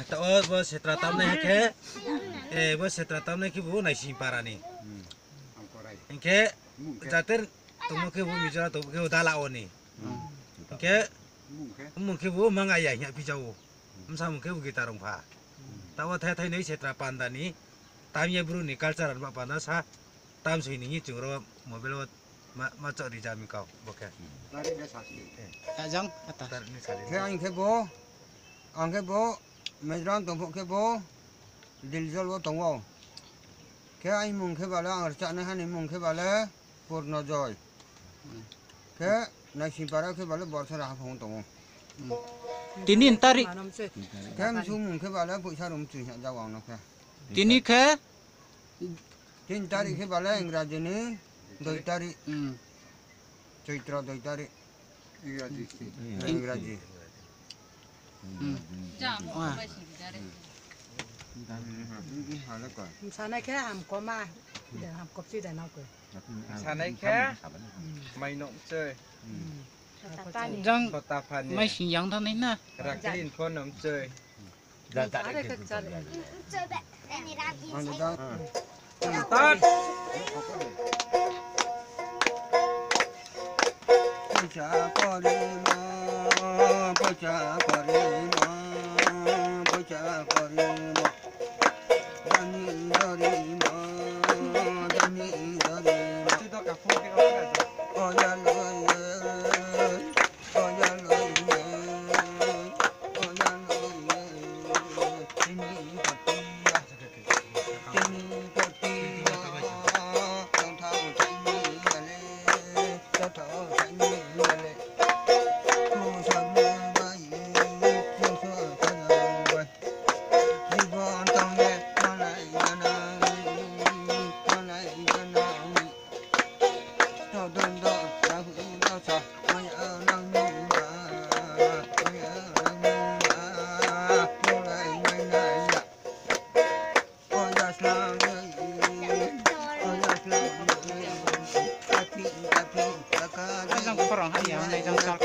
tao bữa sẽ tra tâm này cái bữa sẽ tra tâm này cái bố này xin para này cái jater tụi nó cái bố bây giờ tụi cái đa lão này cái mungkin cái bố mang ai nhảy phi châu sao mungkin cái kita rong pha tao thấy thấy này sẽ tra panda này tam ye bro ni culture an panda sa tam sui ni chung ro mobile mà chọn đi ra mình cầu ok Jang thế anh cái bố mấy rong tổng phụ cái bố dil dil bố tổng vào cái anh mùng cái vào là ở chỗ này anh mùng cái vào là bột nó rồi cái này xin para cái vào là bột sao làm không tổng tinin tari cái mình xuống mùng cái vào là bụi sao đúng chửi nhận ra vào nó kìa tini ke tin tari cái vào là anh ra gì nữa đôi tari Chaitra đôi tari anh ra gì Sáng nay cái hàm có mai, để hàm cọp chi để nào cười. Sáng nay cái mày nộm chơi, Jang có ta phàn mai xin yang thằng này nè. rạc cái điện con nộm chơi. anh đó Tát. Pocha korima, pocha korima, pocha korima, dani dorima, dani dorima. Chỉ đó cả phun cái đó là Oya loye, oya loye, oya loye. Tini patia, tini patia, tao thao tini ale, tao thao tini ale. Cô sơn bay, cô sơn bay. Đi vào trong nghe, nó lại nó lại nó. Tao đơn đó, tao hữu đó sao, mày ở năng như bà, mày ở năng như bà, cô lại mày lại dạ. Ôi ya slang ơi, ôi ya slang ơi, tapi taka Jang korang hai yang này jang sal.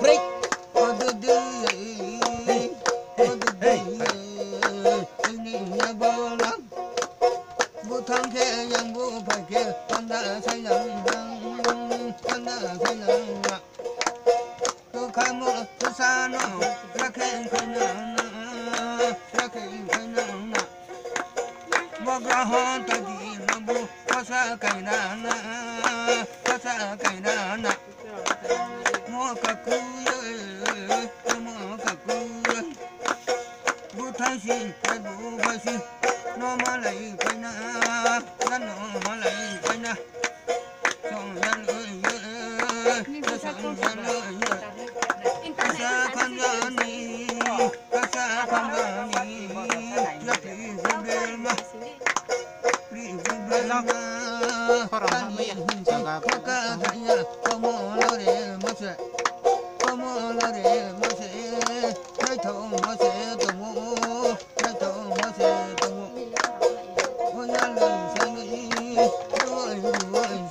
Break. Hãy subscribe cho kênh Ghiền Mì Gõ để không bỏ lỡ